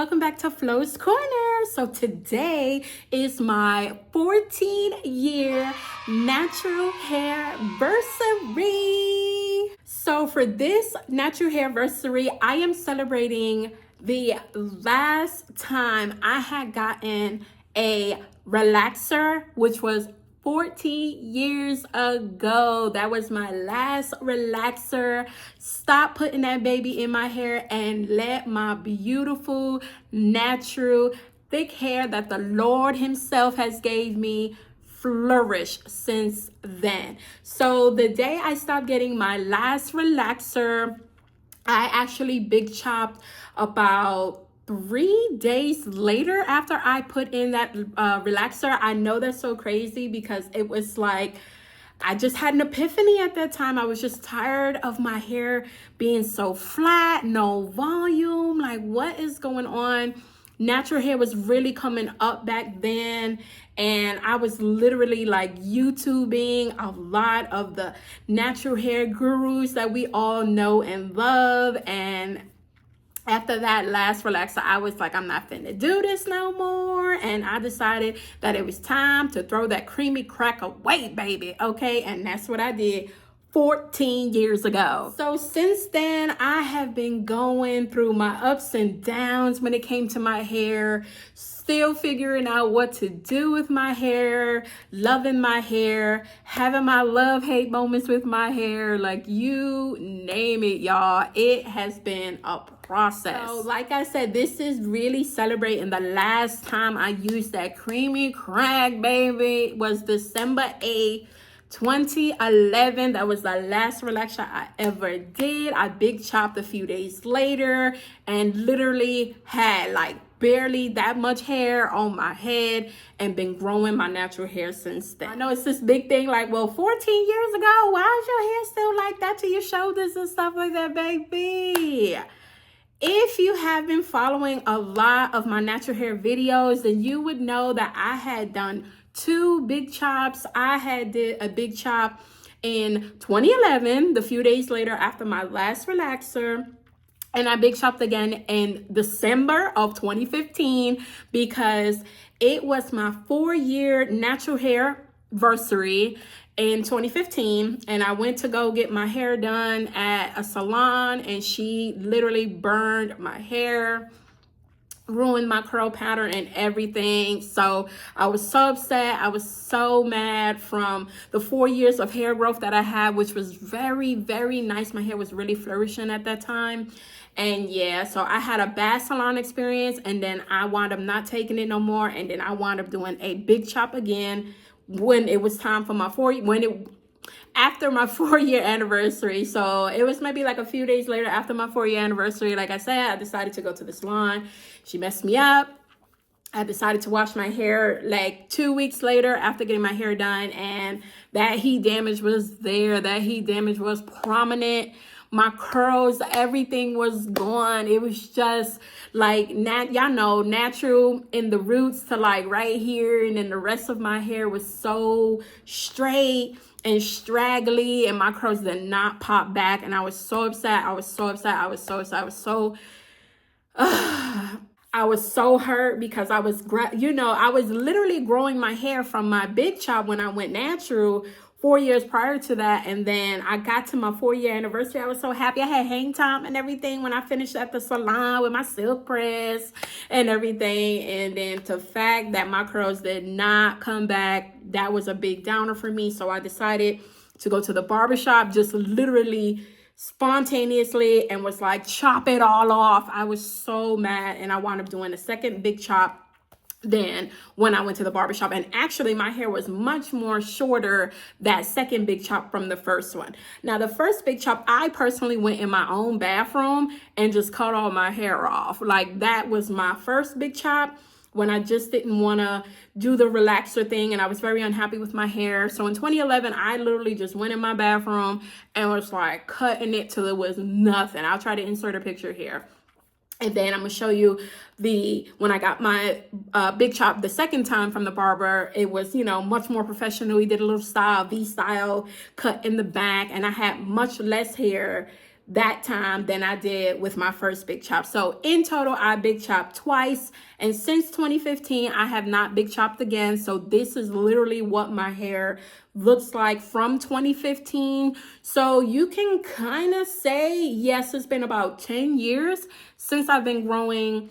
welcome back to Flo's Corner. So today is my 14-year natural hair versary. So for this natural hair versary, I am celebrating the last time I had gotten a relaxer, which was 14 years ago. That was my last relaxer. Stop putting that baby in my hair and let my beautiful, natural, thick hair that the Lord himself has gave me flourish since then. So the day I stopped getting my last relaxer, I actually big chopped about 3 days later after I put in that relaxer. I know that's so crazy because it was like I just had an epiphany at that time. I was just tired of my hair being so flat, no volume. Like, what is going on? Natural hair was really coming up back then, and I was literally like YouTubing a lot of the natural hair gurus that we all know and love. And after that last relaxer, I was like, I'm not finna do this no more. And I decided that it was time to throw that creamy crack away, baby. Okay, and that's what I did 14 years ago. So since then, I have been going through my ups and downs when it came to my hair, still figuring out what to do with my hair, loving my hair, having my love-hate moments with my hair, like you name it, y'all. It has been a process. So like I said, this is really celebrating the last time I used that creamy crack, baby. It was December 8th. 2011. That was the last relaxer I ever did. I big chopped a few days later and literally had like barely that much hair on my head and been growing my natural hair since then. I know it's this big thing like, well, 14 years ago, why is your hair still like that to your shoulders and stuff like that, baby? If you have been following a lot of my natural hair videos, then you would know that I had done 2 big chops. I had did a big chop in 2011, the few days later after my last relaxer. And I big chopped again in December of 2015 because it was my 4-year natural hair versary in 2015, and I went to go get my hair done at a salon, and she literally burned my hair, ruined my curl pattern and everything. So I was so upset. I was so mad from the 4 years of hair growth that I had, which was very, very nice. My hair was really flourishing at that time. And yeah, so I had a bad salon experience, and then I wound up not taking it no more. And then I wound up doing a big chop again when it was time for my after my 4-year anniversary. So it was maybe like a few days later after my 4-year anniversary. Like I said, I decided to go to the salon. She messed me up. I decided to wash my hair like 2 weeks later after getting my hair done, and that heat damage was there. That heat damage was prominent. My curls, everything was gone. It was just like, y'all know, natural in the roots to like right here. And then the rest of my hair was so straight and straggly, and my curls did not pop back. And I was so upset. I was so upset. I was so upset. I was so... I was so hurt because I was, I was literally growing my hair from my big chop when I went natural 4 years prior to that. And then I got to my 4-year anniversary. I was so happy. I had hang time and everything when I finished at the salon with my silk press and everything. And then the fact that my curls did not come back, that was a big downer for me. So I decided to go to the barbershop, just literally spontaneously, and was like, chop it all off. I was so mad, and I wound up doing a second big chop then when I went to the barbershop. And actually my hair was much more shorter that second big chop from the first one. Now the first big chop, I personally went in my own bathroom and just cut all my hair off. Like, that was my first big chop when I just didn't want to do the relaxer thing, and I was very unhappy with my hair. So in 2011, I literally just went in my bathroom and was like cutting it till it was nothing. I'll try to insert a picture here. And then I'm going to show you when I got my big chop the second time from the barber. It was, much more professional. We did a little V-style cut in the back, and I had much less hair that time than I did with my first big chop. So in total, I big chopped twice. And since 2015, I have not big chopped again. So this is literally what my hair looks like from 2015. So you can kind of say, yes, it's been about 10 years since I've been growing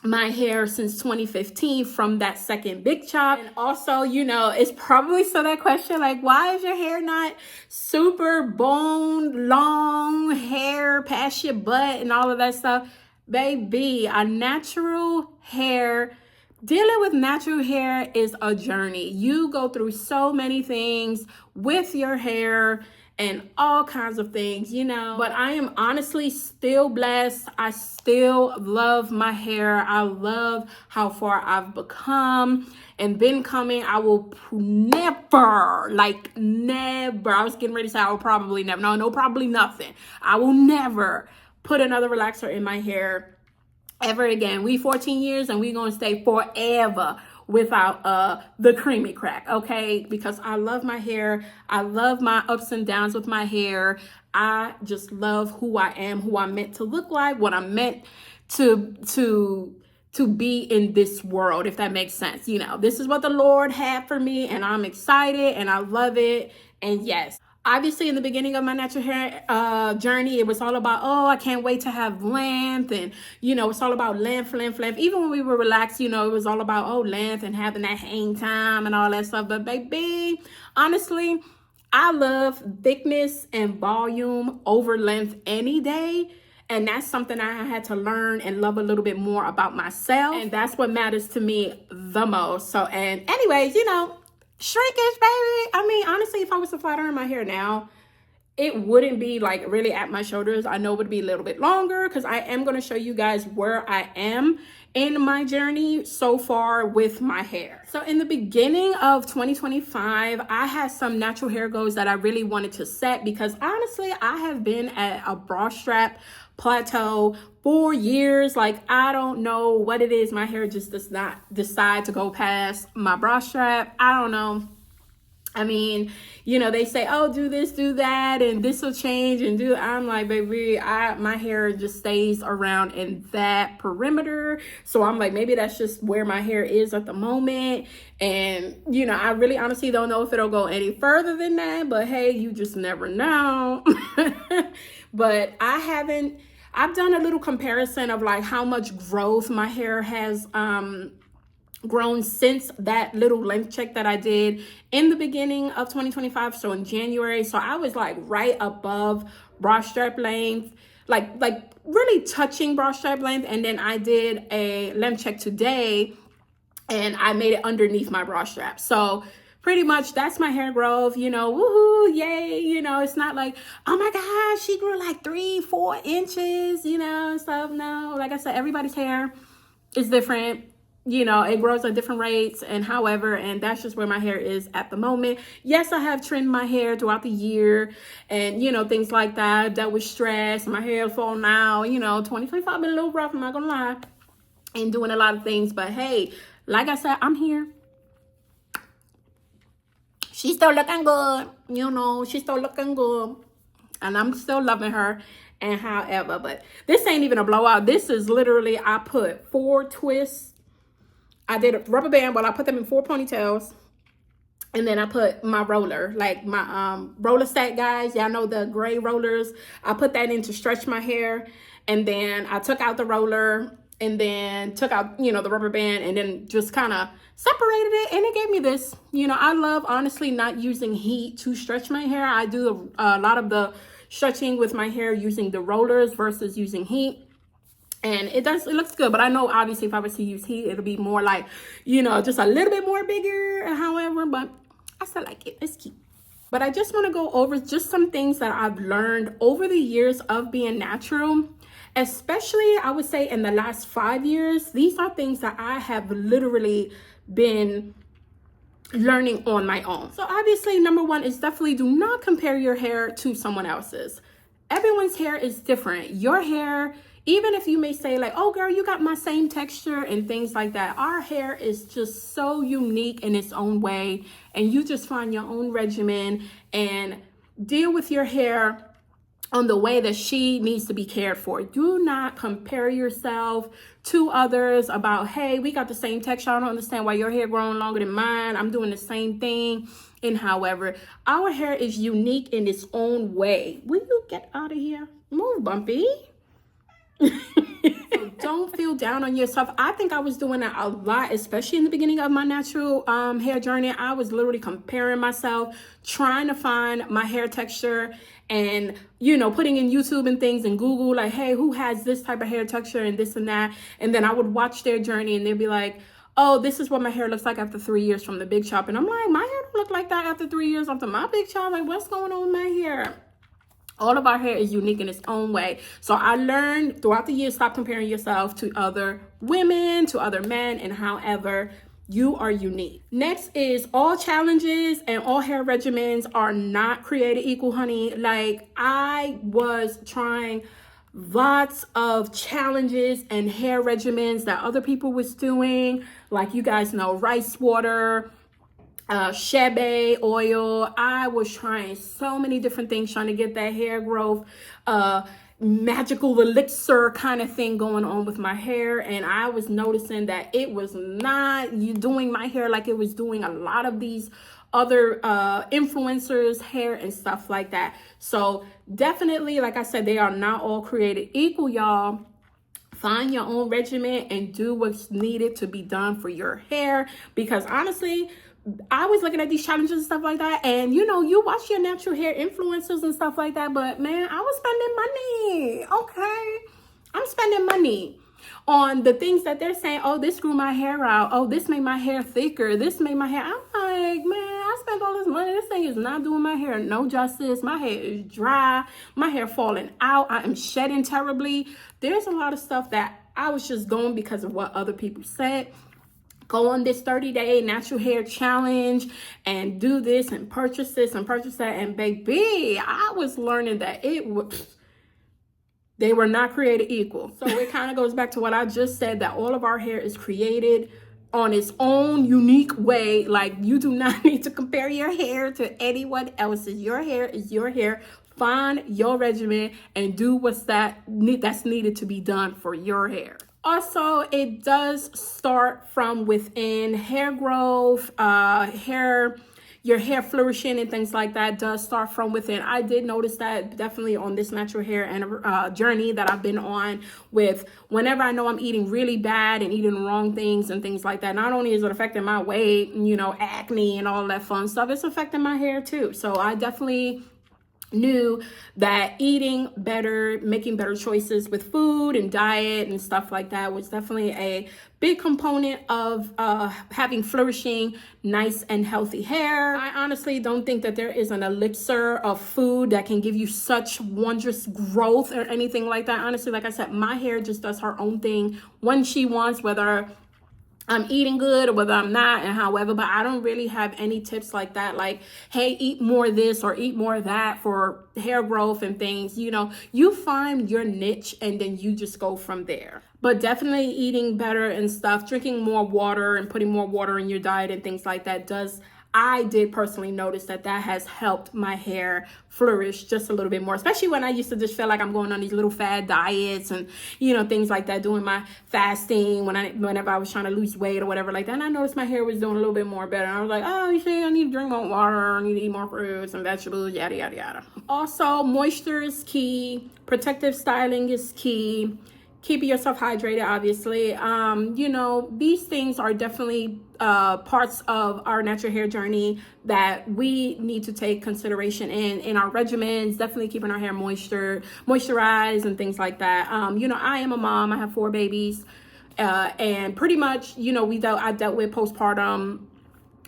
my hair since 2015 from that second big chop. And also, you know, it's probably still that question, like, why is your hair not super bone long hair past your butt and all of that stuff? Baby, a natural hair, dealing with natural hair is a journey. You go through so many things with your hair and all kinds of things, you know. But I am honestly still blessed. I still love my hair. I love how far I've become and been coming. I will never, like never, I was getting ready to say I will probably never, no, probably nothing. I will never put another relaxer in my hair ever again. We 14 years and we gonna stay forever without the creamy crack, okay? Because I love my hair. I love my ups and downs with my hair. I just love who I am, who I'm meant to look like, what I'm meant to be in this world, if that makes sense. You know, this is what the Lord had for me, and I'm excited and I love it. And yes, obviously in the beginning of my natural hair journey, it was all about, oh, I can't wait to have length. And, you know, it's all about length. Even when we were relaxed, you know, it was all about, oh, length and having that hang time and all that stuff. But baby, honestly, I love thickness and volume over length any day. And that's something I had to learn and love a little bit more about myself. And that's what matters to me the most. So, and anyways, you know, shrinkage, baby. I mean, honestly, if I was to flat iron my hair now, it wouldn't be like really at my shoulders. I know it would be a little bit longer because I am going to show you guys where I am in my journey so far with my hair. So in the beginning of 2025, I had some natural hair goals that I really wanted to set because honestly, I have been at a bra strap plateau for years. Like, I don't know what it is. My hair just does not decide to go past my bra strap. I don't know. I mean, you know, they say, oh, do this, do that, and this will change and do. I'm like, baby, my hair just stays around in that perimeter. So I'm like, maybe that's just where my hair is at the moment. And, you know, I really honestly don't know if it'll go any further than that. But hey, you just never know. But I've done a little comparison of like how much growth my hair has grown since that little length check that I did in the beginning of 2025. So in January, so I was like right above bra strap length, like really touching bra strap length. And then I did a length check today and I made it underneath my bra strap. So pretty much that's my hair growth, you know, woohoo, yay. You know, it's not like, oh my gosh, she grew like 3-4 inches, you know, and stuff. No, like I said, everybody's hair is different. You know, it grows at different rates and that's just where my hair is at the moment. Yes, I have trimmed my hair throughout the year and, you know, things like that. Dealt with stress. My hair fall now, you know, 2025 been a little rough, I'm not gonna lie, and doing a lot of things. But hey, like I said, I'm here. She's still looking good. You know, she's still looking good. And I'm still loving her. And however, but this ain't even a blowout. This is literally, I put 4 twists. I did a rubber band, but I put them in 4 ponytails. And then I put my roller, like my roller set, guys. Y'all know the gray rollers. I put that in to stretch my hair. And then I took out the roller and then took out, you know, the rubber band and then just kind of separated it. And it gave me this. You know, I love, honestly, not using heat to stretch my hair. I do a lot of the stretching with my hair using the rollers versus using heat. And it looks good, but I know obviously if I was to use heat, it'll be more like, you know, just a little bit more bigger, however, but I still like it. It's cute. But I just want to go over just some things that I've learned over the years of being natural, especially I would say in the last 5 years. These are things that I have literally been learning on my own. So obviously, number one is definitely do not compare your hair to someone else's. Everyone's hair is different. Your hair, even if you may say like, oh girl, you got my same texture and things like that, our hair is just so unique in its own way. And you just find your own regimen and deal with your hair on the way that she needs to be cared for. Do not compare yourself to others about, hey, we got the same texture. I don't understand why your hair growing longer than mine. I'm doing the same thing. And however, our hair is unique in its own way. Will you get out of here? Move, Bumpy. So don't feel down on yourself. I think I was doing that a lot, especially in the beginning of my natural hair journey. I was literally comparing myself, trying to find my hair texture, and putting in YouTube and things and Google, like, hey, who has this type of hair texture and this and that. And then I would watch their journey and they'd be like, oh, this is what my hair looks like after 3 years from the big chop. And I'm like, my hair don't look like that after 3 years after my big chop. Like, what's going on with my hair? All of our hair is unique in its own way. So I learned throughout the years, stop comparing yourself to other women, to other men, and however, you are unique. Next is all challenges and all hair regimens are not created equal, honey. Like, I was trying lots of challenges and hair regimens that other people was doing. Like, you guys know, rice water, shea oil. I was trying so many different things, trying to get that hair growth, magical elixir kind of thing going on with my hair. And I was noticing that it was not doing my hair like it was doing a lot of these other influencers' hair and stuff like that. So definitely, like I said, they are not all created equal, y'all. Find your own regimen and do what's needed to be done for your hair, because honestly, I was looking at these challenges and stuff like that, and you watch your natural hair influencers and stuff like that, but man, I was spending money. Okay, I'm spending money on the things that they're saying. Oh, this grew my hair out. Oh, this made my hair thicker. This made my hair. I'm like, man, I spent all this money. This thing is not doing my hair no justice. My hair is dry. My hair falling out. I am shedding terribly. There's a lot of stuff that I was just going because of what other people said. Go on this 30-day natural hair challenge and do this and purchase this and purchase that. And baby, I was learning that they were not created equal. So it kind of goes back to what I just said, that all of our hair is created on its own unique way. Like, you do not need to compare your hair to anyone else's. Your hair is your hair. Find your regimen and do what's that's needed to be done for your hair. Also, it does start from within. Hair growth, your hair flourishing and things like that does start from within. I did notice that definitely on this natural hair and journey that I've been on, with whenever I know I'm eating really bad and eating the wrong things and things like that. Not only is it affecting my weight, acne and all that fun stuff, it's affecting my hair too. So I definitely knew that eating better, making better choices with food and diet and stuff like that was definitely a big component of having flourishing, nice and healthy hair. I honestly don't think that there is an elixir of food that can give you such wondrous growth or anything like that. Honestly, like I said, my hair just does her own thing when she wants, whether I'm eating good or whether I'm not, and however, but I don't really have any tips like that. Like, hey, eat more of this or eat more of that for hair growth and things. You find your niche and then you just go from there. But definitely eating better and stuff, drinking more water and putting more water in your diet and things like that I did personally notice that has helped my hair flourish just a little bit more, especially when I used to just feel like I'm going on these little fad diets and, things like that, doing my fasting whenever I was trying to lose weight or whatever like that. And I noticed my hair was doing a little bit more better. And I was like, oh, you see, I need to drink more water. I need to eat more fruits and vegetables, yada, yada, yada. Also, moisture is key. Protective styling is key. Keeping yourself hydrated, obviously. These things are definitely parts of our natural hair journey that we need to take consideration in our regimens. Definitely keeping our hair moisturized and things like that. I am a mom. I have 4 babies, and pretty much, I dealt with postpartum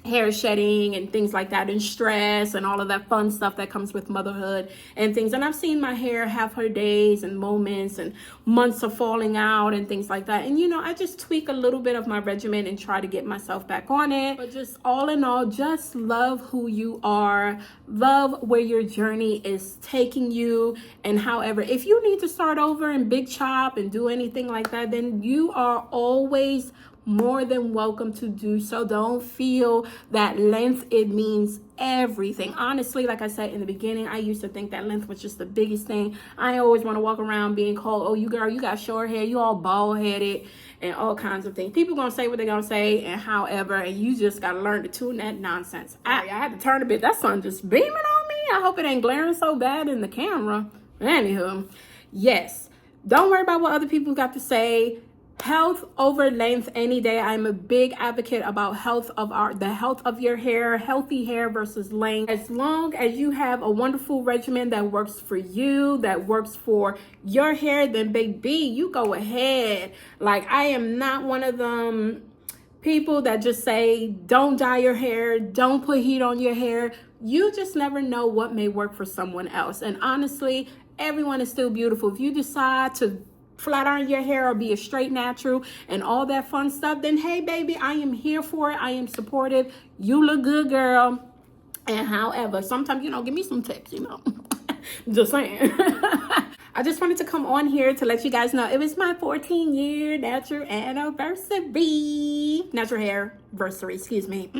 hair shedding and things like that, and stress and all of that fun stuff that comes with motherhood and things. And I've seen my hair have her days and moments and months of falling out and things like that. And I just tweak a little bit of my regimen and try to get myself back on it. But just all in all, just love who you are, love where your journey is taking you. And however, if you need to start over and big chop and do anything like that, then you are always more than welcome to do so. Don't feel that length, it means everything. Honestly, like I said in the beginning, I used to think that length was just the biggest thing. I always want to walk around being called, oh, you girl, you got short hair, you all bald headed, and all kinds of things. People gonna say what they're gonna say, and however, and you just gotta learn to tune that nonsense. I had to turn a bit. That sun just beaming on me. I hope it ain't glaring so bad in the camera. Anywho, yes, don't worry about what other people got to say. Health over length any day. I'm a big advocate about the health of your hair, healthy hair versus length. As long as you have a wonderful regimen that works for you, that works for your hair, then baby, you go ahead. Like, I am not one of them people that just say, don't dye your hair, don't put heat on your hair. You just never know what may work for someone else. And honestly, everyone is still beautiful. If you decide to flat iron your hair or be a straight natural and all that fun stuff, then hey baby, I am here for it. I am supportive. You look good, girl. And however, sometimes, give me some tips, just saying. I just wanted to come on here to let you guys know it was my 14-year natural hair anniversary, excuse me.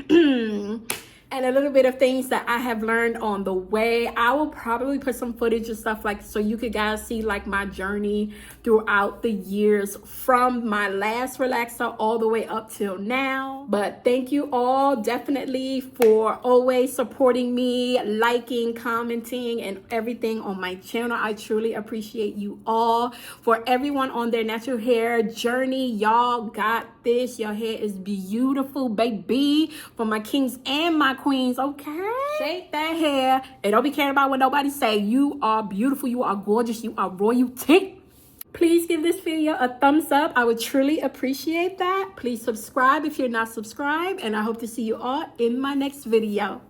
And a little bit of things that I have learned on the way. I will probably put some footage and stuff so you could guys see like my journey throughout the years from my last relaxer all the way up till now. But thank you all definitely for always supporting me, liking, commenting, and everything on my channel. I truly appreciate you all. For everyone on their natural hair journey, y'all got this. Your hair is beautiful, baby. For my kings and my queens, okay? Shake that hair and don't be caring about what nobody say. You are beautiful, you are gorgeous, you are royalty. Please give this video a thumbs up. I would truly appreciate that. Please subscribe if you're not subscribed, and I hope to see you all in my next video.